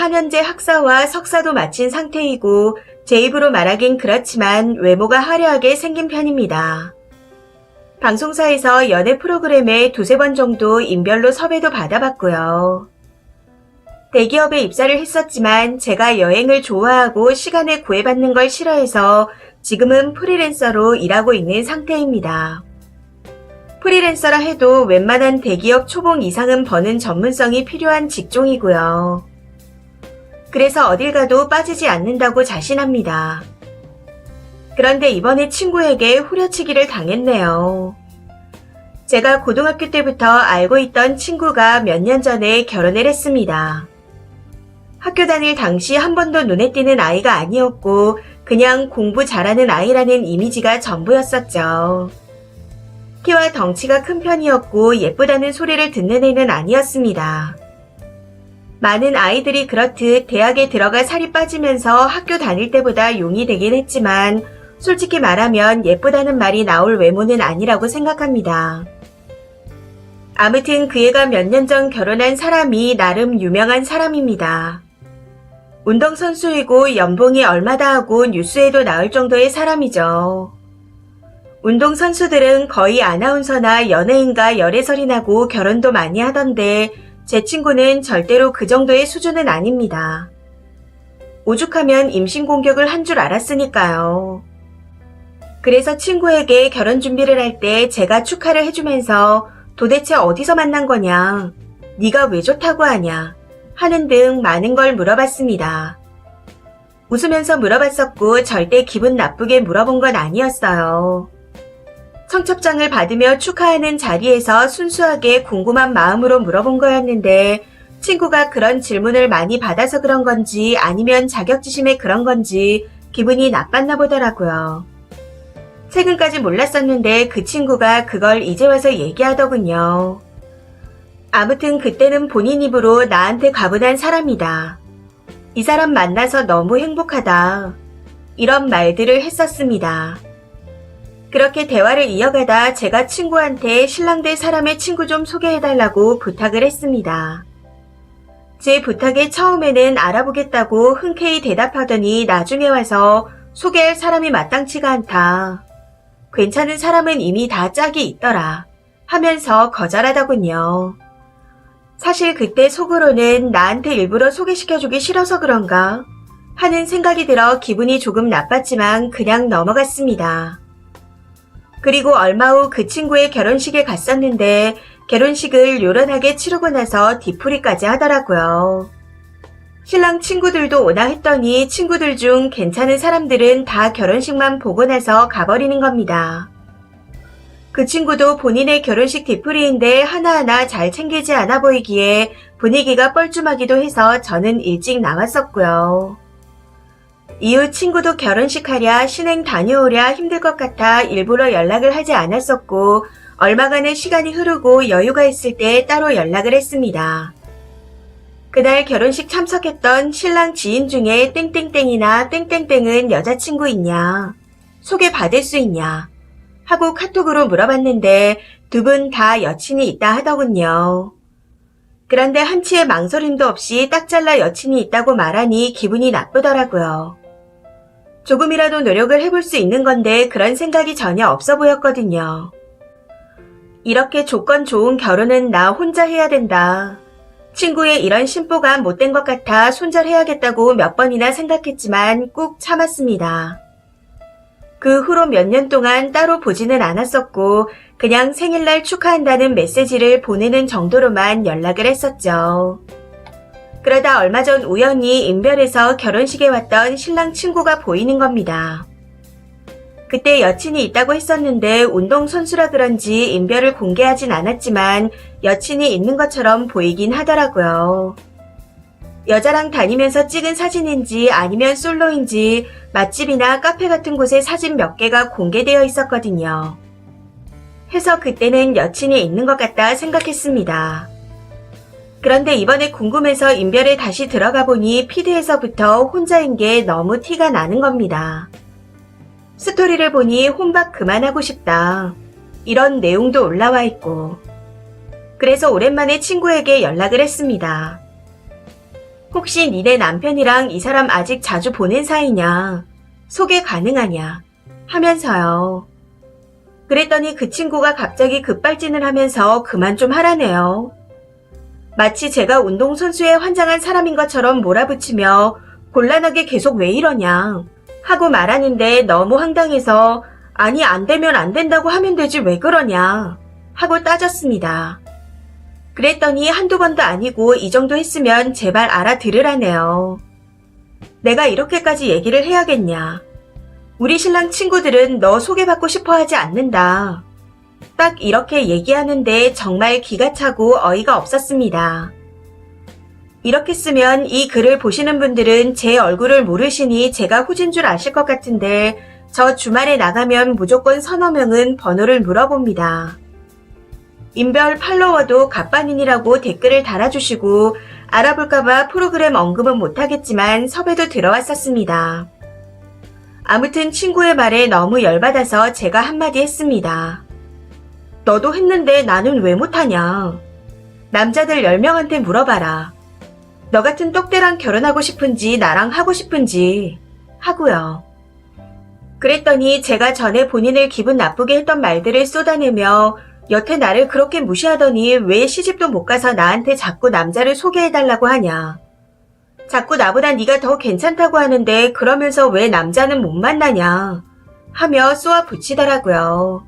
4년제 학사와 석사도 마친 상태이고 제 입으로 말하긴 그렇지만 외모가 화려하게 생긴 편입니다. 방송사에서 연애 프로그램에 두세 번 정도 인별로 섭외도 받아봤고요. 대기업에 입사를 했었지만 제가 여행을 좋아하고 시간에 구애받는 걸 싫어해서 지금은 프리랜서로 일하고 있는 상태입니다. 프리랜서라 해도 웬만한 대기업 초봉 이상은 버는 전문성이 필요한 직종이고요. 그래서 어딜 가도 빠지지 않는다고 자신합니다. 그런데 이번에 친구에게 후려치기를 당했네요. 제가 고등학교 때부터 알고 있던 친구가 몇 년 전에 결혼을 했습니다. 학교 다닐 당시 한 번도 눈에 띄는 아이가 아니었고 그냥 공부 잘하는 아이라는 이미지가 전부였었죠. 키와 덩치가 큰 편이었고 예쁘다는 소리를 듣는 애는 아니었습니다. 많은 아이들이 그렇듯 대학에 들어가 살이 빠지면서 학교 다닐 때보다 용이 되긴 했지만 솔직히 말하면 예쁘다는 말이 나올 외모는 아니라고 생각합니다. 아무튼 그 애가 몇 년 전 결혼한 사람이 나름 유명한 사람입니다. 운동선수이고 연봉이 얼마다 하고 뉴스에도 나올 정도의 사람이죠. 운동선수들은 거의 아나운서나 연예인과 열애설이 나고 결혼도 많이 하던데 제 친구는 절대로 그 정도의 수준은 아닙니다. 오죽하면 임신 공격을 한 줄 알았으니까요. 그래서 친구에게 결혼 준비를 할 때 제가 축하를 해주면서 도대체 어디서 만난 거냐, 네가 왜 좋다고 하냐 하는 등 많은 걸 물어봤습니다. 웃으면서 물어봤었고 절대 기분 나쁘게 물어본 건 아니었어요. 청첩장을 받으며 축하하는 자리에서 순수하게 궁금한 마음으로 물어본 거였는데 친구가 그런 질문을 많이 받아서 그런 건지 아니면 자격지심에 그런 건지 기분이 나빴나 보더라고요. 최근까지 몰랐었는데 그 친구가 그걸 이제 와서 얘기하더군요. 아무튼 그때는 본인 입으로 나한테 가분한 사람이다. 이 사람 만나서 너무 행복하다. 이런 말들을 했었습니다. 그렇게 대화를 이어가다 제가 친구한테 신랑 될 사람의 친구 좀 소개해달라고 부탁을 했습니다. 제 부탁에 처음에는 알아보겠다고 흔쾌히 대답하더니 나중에 와서 소개할 사람이 마땅치가 않다. 괜찮은 사람은 이미 다 짝이 있더라 하면서 거절하더군요. 사실 그때 속으로는 나한테 일부러 소개시켜주기 싫어서 그런가 하는 생각이 들어 기분이 조금 나빴지만 그냥 넘어갔습니다. 그리고 얼마 후 그 친구의 결혼식에 갔었는데 결혼식을 요란하게 치르고 나서 뒤풀이까지 하더라고요. 신랑 친구들도 오나 했더니 친구들 중 괜찮은 사람들은 다 결혼식만 보고 나서 가버리는 겁니다. 그 친구도 본인의 결혼식 뒤풀이인데 하나하나 잘 챙기지 않아 보이기에 분위기가 뻘쭘하기도 해서 저는 일찍 나왔었고요. 이후 친구도 결혼식 하랴 신행 다녀오랴 힘들 것 같아 일부러 연락을 하지 않았었고 얼마간의 시간이 흐르고 여유가 있을 때 따로 연락을 했습니다. 그날 결혼식 참석했던 신랑 지인 중에 땡땡땡이나 땡땡땡은 여자친구 있냐? 소개받을 수 있냐? 하고 카톡으로 물어봤는데 두 분 다 여친이 있다 하더군요. 그런데 한치의 망설임도 없이 딱 잘라 여친이 있다고 말하니 기분이 나쁘더라고요. 조금이라도 노력을 해볼 수 있는 건데 그런 생각이 전혀 없어 보였거든요. 이렇게 조건 좋은 결혼은 나 혼자 해야 된다. 친구의 이런 심보가 못된 것 같아 손절해야겠다고 몇 번이나 생각했지만 꾹 참았습니다. 그 후로 몇 년 동안 따로 보지는 않았었고 그냥 생일날 축하한다는 메시지를 보내는 정도로만 연락을 했었죠. 그러다 얼마 전 우연히 인별에서 결혼식에 왔던 신랑 친구가 보이는 겁니다. 그때 여친이 있다고 했었는데 운동선수라 그런지 인별을 공개하진 않았지만 여친이 있는 것처럼 보이긴 하더라고요. 여자랑 다니면서 찍은 사진인지 아니면 솔로인지 맛집이나 카페 같은 곳에 사진 몇 개가 공개되어 있었거든요. 해서 그때는 여친이 있는 것 같다 생각했습니다. 그런데 이번에 궁금해서 인별에 다시 들어가 보니 피드에서부터 혼자인 게 너무 티가 나는 겁니다. 스토리를 보니 혼밥 그만하고 싶다. 이런 내용도 올라와 있고. 그래서 오랜만에 친구에게 연락을 했습니다. 혹시 니네 남편이랑 이 사람 아직 자주 보는 사이냐? 소개 가능하냐? 하면서요. 그랬더니 그 친구가 갑자기 급발진을 하면서 그만 좀 하라네요. 마치 제가 운동선수에 환장한 사람인 것처럼 몰아붙이며 곤란하게 계속 왜 이러냐 하고 말하는데 너무 황당해서 아니 안 되면 안 된다고 하면 되지 왜 그러냐 하고 따졌습니다. 그랬더니 한두 번도 아니고 이 정도 했으면 제발 알아들으라네요. 내가 이렇게까지 얘기를 해야겠냐. 우리 신랑 친구들은 너 소개받고 싶어 하지 않는다. 딱 이렇게 얘기하는데 정말 기가 차고 어이가 없었습니다. 이렇게 쓰면 이 글을 보시는 분들은 제 얼굴을 모르시니 제가 후진 줄 아실 것 같은데 저 주말에 나가면 무조건 서너 명은 번호를 물어봅니다. 인별 팔로워도 갑반인이라고 댓글을 달아주시고 알아볼까봐 프로그램 언급은 못하겠지만 섭외도 들어왔었습니다. 아무튼 친구의 말에 너무 열받아서 제가 한마디 했습니다. 너도 했는데 나는 왜 못하냐. 남자들 10명한테 물어봐라. 너 같은 똑대랑 결혼하고 싶은지 나랑 하고 싶은지 하고요. 그랬더니 제가 전에 본인을 기분 나쁘게 했던 말들을 쏟아내며 여태 나를 그렇게 무시하더니 왜 시집도 못 가서 나한테 자꾸 남자를 소개해달라고 하냐. 자꾸 나보다 네가 더 괜찮다고 하는데 그러면서 왜 남자는 못 만나냐 하며 쏘아 붙이더라고요.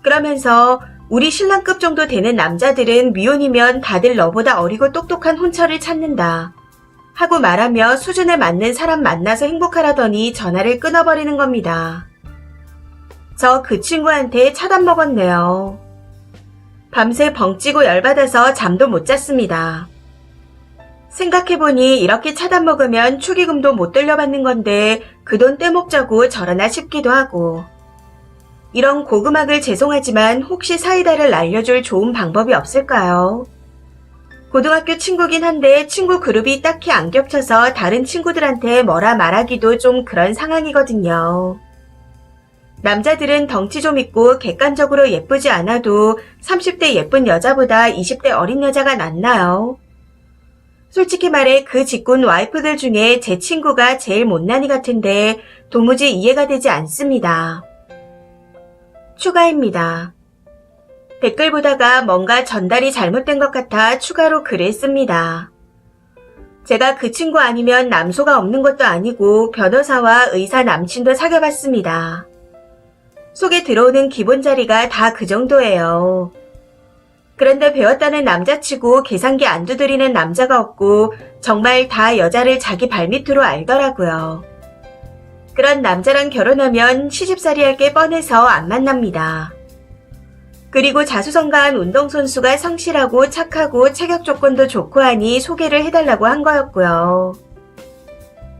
그러면서 우리 신랑급 정도 되는 남자들은 미혼이면 다들 너보다 어리고 똑똑한 혼처를 찾는다 하고 말하며 수준에 맞는 사람 만나서 행복하라더니 전화를 끊어버리는 겁니다. 저 그 친구한테 차단 먹었네요. 밤새 벙찌고 열받아서 잠도 못 잤습니다. 생각해보니 이렇게 차단 먹으면 축의금도 못 돌려받는 건데 그 돈 떼먹자고 저러나 싶기도 하고. 이런 고금학을 죄송하지만 혹시 사이다를 날려줄 좋은 방법이 없을까요? 고등학교 친구긴 한데 친구 그룹이 딱히 안 겹쳐서 다른 친구들한테 뭐라 말하기도 좀 그런 상황이거든요. 남자들은 덩치 좀 있고 객관적으로 예쁘지 않아도 30대 예쁜 여자보다 20대 어린 여자가 낫나요? 솔직히 말해 그 직군 와이프들 중에 제 친구가 제일 못난이 같은데 도무지 이해가 되지 않습니다. 추가입니다. 댓글 보다가 뭔가 전달이 잘못된 것 같아 추가로 글을 씁니다. 제가 그 친구 아니면 남소가 없는 것도 아니고 변호사와 의사 남친도 사귀어봤습니다. 속에 들어오는 기본 자리가 다 그 정도예요. 그런데 배웠다는 남자치고 계산기 안 두드리는 남자가 없고 정말 다 여자를 자기 발밑으로 알더라고요. 그런 남자랑 결혼하면 시집살이 할 게 뻔해서 안 만납니다. 그리고 자수성가한 운동선수가 성실하고 착하고 체격 조건도 좋고 하니 소개를 해달라고 한 거였고요.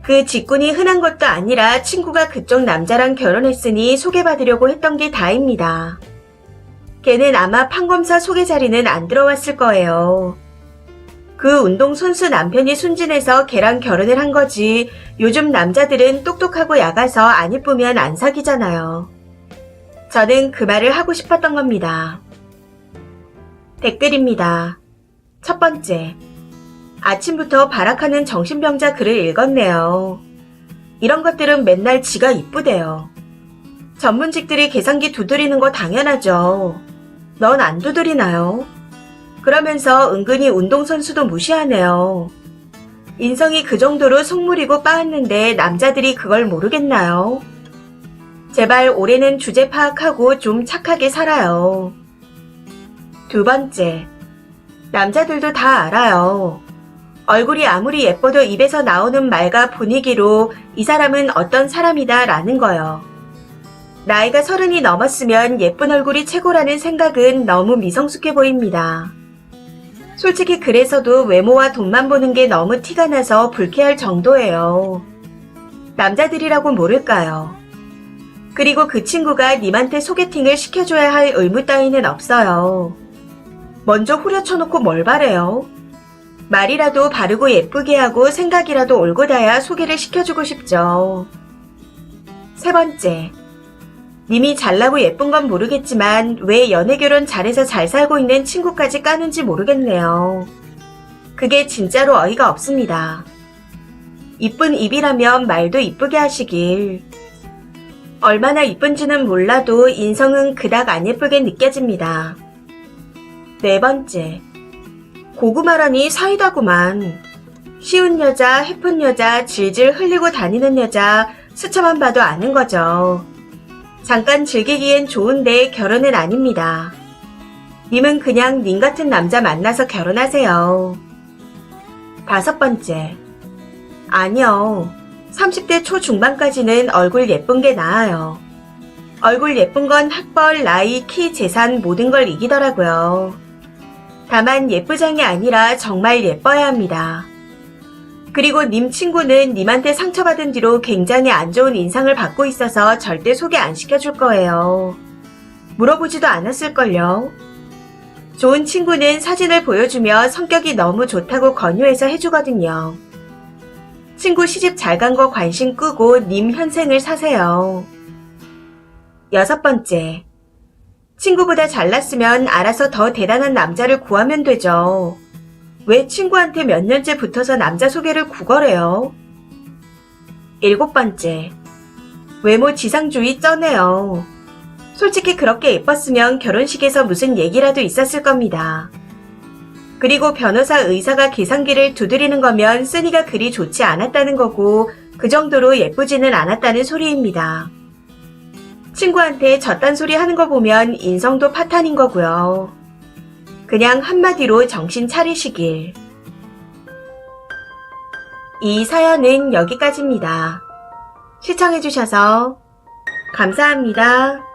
그 직군이 흔한 것도 아니라 친구가 그쪽 남자랑 결혼했으니 소개받으려고 했던 게 다입니다. 걔는 아마 판검사 소개 자리는 안 들어왔을 거예요. 그 운동선수 남편이 순진해서 걔랑 결혼을 한 거지 요즘 남자들은 똑똑하고 야가서 안 이쁘면 안 사귀잖아요. 저는 그 말을 하고 싶었던 겁니다. 댓글입니다. 첫 번째. 아침부터 발악하는 정신병자 글을 읽었네요. 이런 것들은 맨날 지가 이쁘대요. 전문직들이 계산기 두드리는 거 당연하죠. 넌 안 두드리나요? 그러면서 은근히 운동선수도 무시하네요. 인성이 그 정도로 속물이고 빠았는데 남자들이 그걸 모르겠나요? 제발 올해는 주제 파악하고 좀 착하게 살아요. 두 번째, 남자들도 다 알아요. 얼굴이 아무리 예뻐도 입에서 나오는 말과 분위기로 이 사람은 어떤 사람이다 라는 거요. 나이가 30이 넘었으면 예쁜 얼굴이 최고라는 생각은 너무 미성숙해 보입니다. 솔직히 그래서도 외모와 돈만 보는 게 너무 티가 나서 불쾌할 정도예요. 남자들이라고 모를까요? 그리고 그 친구가 님한테 소개팅을 시켜줘야 할 의무 따위는 없어요. 먼저 후려쳐놓고 뭘 바래요? 말이라도 바르고 예쁘게 하고 생각이라도 올곧아야 소개를 시켜주고 싶죠. 세 번째, 님이 잘나고 예쁜 건 모르겠지만 왜 연애결혼 잘해서 잘 살고 있는 친구까지 까는지 모르겠네요. 그게 진짜로 어이가 없습니다. 이쁜 입이라면 말도 이쁘게 하시길. 얼마나 이쁜지는 몰라도 인성은 그닥 안 예쁘게 느껴집니다. 4번째. 고구마라니 사이다구만. 쉬운 여자, 해픈 여자, 질질 흘리고 다니는 여자 스쳐만 봐도 아는 거죠. 잠깐 즐기기엔 좋은데 결혼은 아닙니다. 님은 그냥 님 같은 남자 만나서 결혼하세요. 5번째. 아니요. 30대 초중반까지는 얼굴 예쁜 게 나아요. 얼굴 예쁜 건 학벌, 나이, 키, 재산 모든 걸 이기더라고요. 다만 예쁘장이 아니라 정말 예뻐야 합니다. 그리고 님 친구는 님한테 상처받은 뒤로 굉장히 안 좋은 인상을 받고 있어서 절대 소개 안 시켜줄 거예요. 물어보지도 않았을걸요. 좋은 친구는 사진을 보여주며 성격이 너무 좋다고 권유해서 해주거든요. 친구 시집 잘 간 거 관심 끄고 님 현생을 사세요. 6번째. 친구보다 잘났으면 알아서 더 대단한 남자를 구하면 되죠. 왜 친구한테 몇 년째 붙어서 남자 소개를 구걸해요? 7번째. 외모 지상주의 쩌네요. 솔직히 그렇게 예뻤으면 결혼식에서 무슨 얘기라도 있었을 겁니다. 그리고 변호사 의사가 계산기를 두드리는 거면 쓰니가 그리 좋지 않았다는 거고 그 정도로 예쁘지는 않았다는 소리입니다. 친구한테 저딴 소리 하는 거 보면 인성도 파탄인 거고요. 그냥 한마디로 정신 차리시길. 이 사연은 여기까지입니다. 시청해주셔서 감사합니다.